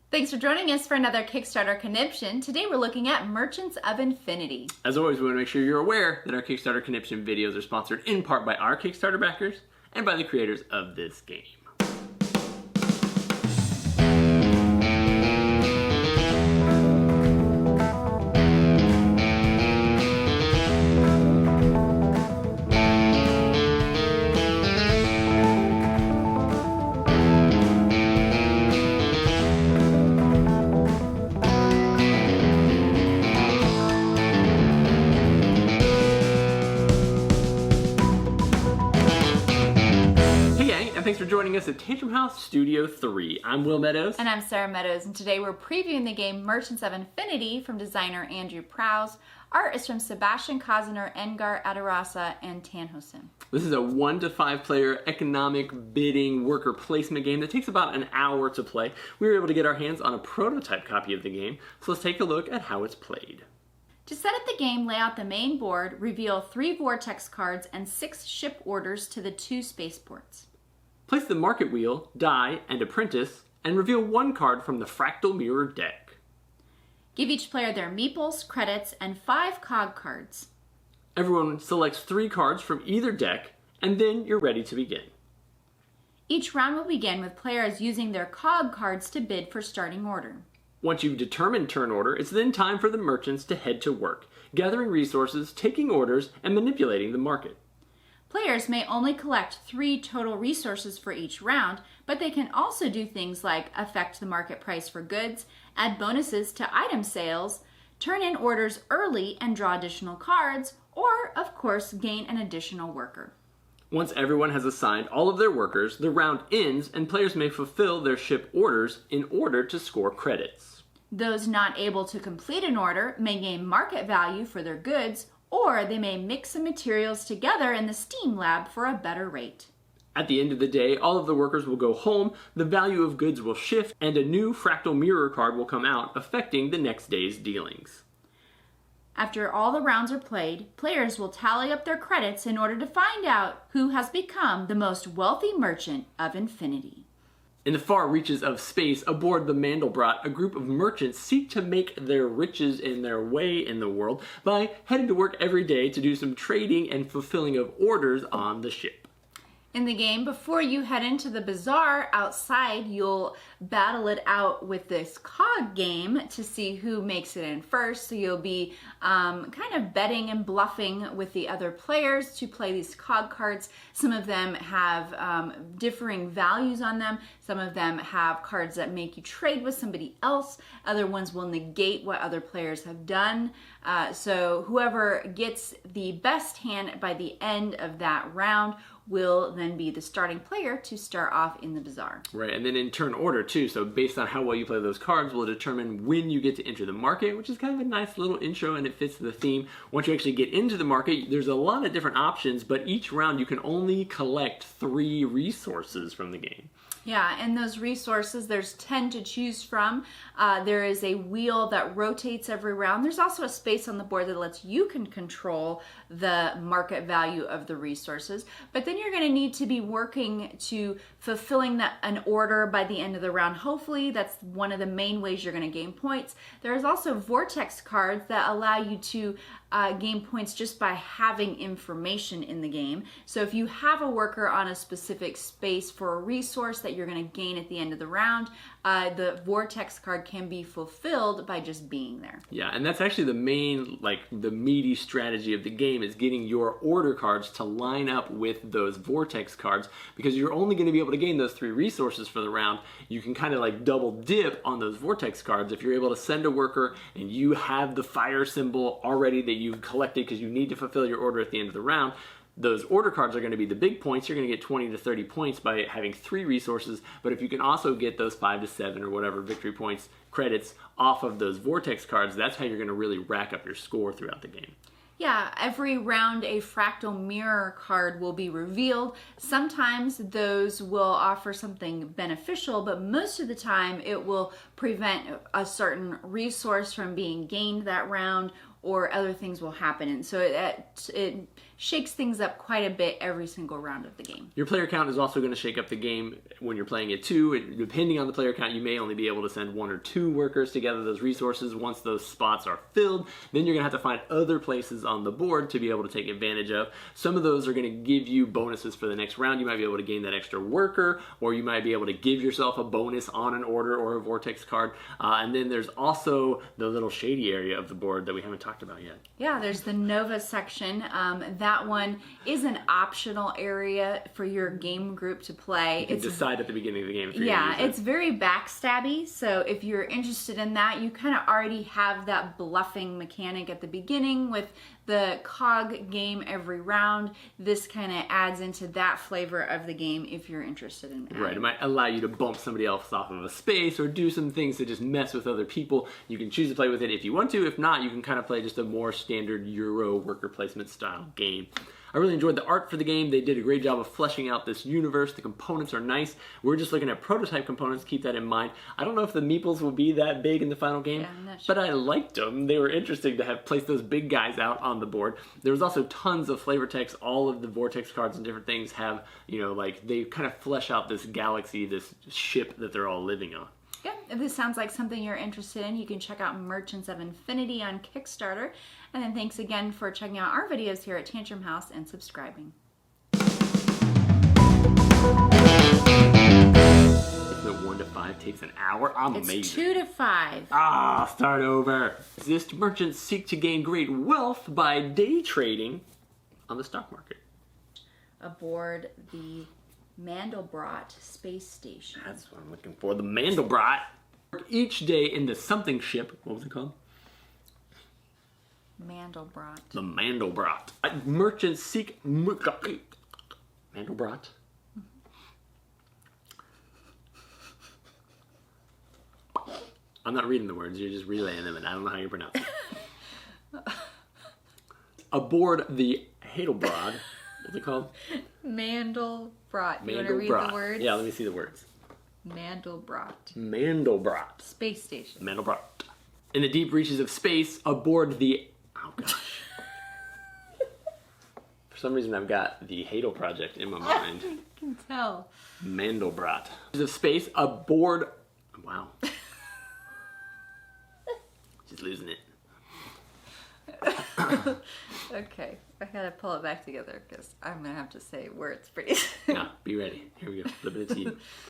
Thanks for joining us for another Kickstarter conniption. Today we're looking at Merchants of Infinity. As always, we want to make sure you're aware that our Kickstarter conniption videos are sponsored in part by our Kickstarter backers and by the creators of this game. Thanks for joining us at Tantrum House Studio 3. I'm Will Meadows. And I'm Sarah Meadows, and today we're previewing the game Merchants of Infinity from designer Andrew Prowse. Art is from Sebastian Koziner, Engar Adarasa, and Tanhosen. This is a 1 to 5 player economic bidding worker placement game that takes about an hour to play. We were able to get our hands on a prototype copy of the game, so let's take a look at how it's played. To set up the game, lay out the main board, reveal 3 vortex cards and 6 ship orders to the 2 spaceports. Place the market wheel, die, and apprentice, and reveal 1 card from the fractal mirror deck. Give each player their meeples, credits, and 5 cog cards. Everyone selects 3 cards from either deck, and then you're ready to begin. Each round will begin with players using their cog cards to bid for starting order. Once you've determined turn order, it's then time for the merchants to head to work, gathering resources, taking orders, and manipulating the market. Players may only collect 3 total resources for each round, but they can also do things like affect the market price for goods, add bonuses to item sales, turn in orders early and draw additional cards, or, of course, gain an additional worker. Once everyone has assigned all of their workers, the round ends and players may fulfill their ship orders in order to score credits. Those not able to complete an order may gain market value for their goods, or they may mix some materials together in the Steam Lab for a better rate. At the end of the day, all of the workers will go home, the value of goods will shift, and a new fractal mirror card will come out, affecting the next day's dealings. After all the rounds are played, players will tally up their credits in order to find out who has become the most wealthy merchant of Infinity. In the far reaches of space, aboard the Mandelbrot, a group of merchants seek to make their riches in their way in the world by heading to work every day to do some trading and fulfilling of orders on the ship. In the game, before you head into the bazaar outside, you'll battle it out with this cog game to see who makes it in first. So you'll be kind of betting and bluffing with the other players to play these cog cards. Some of them have differing values on them. Some of them have cards that make you trade with somebody else. Other ones will negate what other players have done. So whoever gets the best hand by the end of that round will then be the starting player to start off in the bazaar. Right, and then in turn order too, so based on how well you play those cards will determine when you get to enter the market, which is kind of a nice little intro and it fits the theme. Once you actually get into the market, there's a lot of different options, but each round you can only collect 3 resources from the game. Yeah, and those resources, there's 10 to choose from. There is a wheel that rotates every round. There's also a space on the board that lets you can control the market value of the resources. But then you're going to need to be working to fulfilling an order by the end of the round. Hopefully, that's one of the main ways you're going to gain points. There's also vortex cards that allow you to gain points just by having information in the game. So if you have a worker on a specific space for a resource that you're going to gain at the end of the round, the vortex card can be fulfilled by just being there. Yeah, and that's actually the main, the meaty strategy of the game is getting your order cards to line up with those vortex cards, because you're only going to be able to gain those 3 resources for the round. You can kind of double dip on those vortex cards if you're able to send a worker and you have the fire symbol already that you've collected because you need to fulfill your order at the end of the round. Those order cards are going to be the big points. You're going to get 20 to 30 points by having 3 resources, but if you can also get those 5 to 7 or whatever victory points credits off of those vortex cards, that's how you're going to really rack up your score throughout the game. Yeah, every round a fractal mirror card will be revealed. Sometimes those will offer something beneficial, but most of the time it will prevent a certain resource from being gained that round, or other things will happen. And so it shakes things up quite a bit every single round of the game. Your player count is also going to shake up the game when you're playing it too. Depending on the player count, you may only be able to send 1 or 2 workers to gather those resources. Once those spots are filled, then you're going to have to find other places on the board to be able to take advantage of. Some of those are going to give you bonuses for the next round. You might be able to gain that extra worker, or you might be able to give yourself a bonus on an order or a vortex card. And then there's also the little shady area of the board that we haven't talked about yet. Yeah, there's the Nova section. That one is an optional area for your game group to play. You can decide at the beginning of the game if you're yeah, gonna use it's very backstabby. So if you're interested in that, you kind of already have that bluffing mechanic at the beginning with the cog game every round. This kind of adds into that flavor of the game if you're interested in that. Right, it might allow you to bump somebody else off of a space or do some things to just mess with other people. You can choose to play with it if you want to. If not, you can kind of play just a more standard Euro worker placement style game. I really enjoyed the art for the game. They did a great job of fleshing out this universe. The components are nice. We're just looking at prototype components. Keep that in mind. I don't know if the meeples will be that big in the final game, Yeah, I'm not sure. but I liked them. They were interesting to have placed those big guys out on the board. There was also tons of flavor text. All of the vortex cards and different things have, like they kind of flesh out this galaxy, this ship that they're all living on. Yeah, if this sounds like something you're interested in, you can check out Merchants of Infinity on Kickstarter. And then thanks again for checking out our videos here at Tantrum House and subscribing. Isn't it 1 to 5 takes an hour? I'm amazing. It's 2 to 5. Start over. Exist merchants seek to gain great wealth by day trading on the stock market. Aboard the Mandelbrot space station. That's what I'm looking for. The Mandelbrot. Each day in the something ship. What was it called? Mandelbrot. The Mandelbrot. Merchants seek Mandelbrot. I'm not reading the words. You're just relaying them, and I don't know how you pronounce it. Aboard the Heidelbrod. What's it called? Mandelbrot. You want to read the words? Yeah, let me see the words. Mandelbrot. Mandelbrot. Space station. Mandelbrot. In the deep reaches of space, aboard the... Oh, gosh. For some reason, I've got the Hadel Project in my mind. I can tell. Mandelbrot. Of space, aboard... Wow. Just losing it. Okay, I gotta pull it back together because I'm gonna have to say words pretty soon. Yeah, be ready. Here we go. Flipping it to you.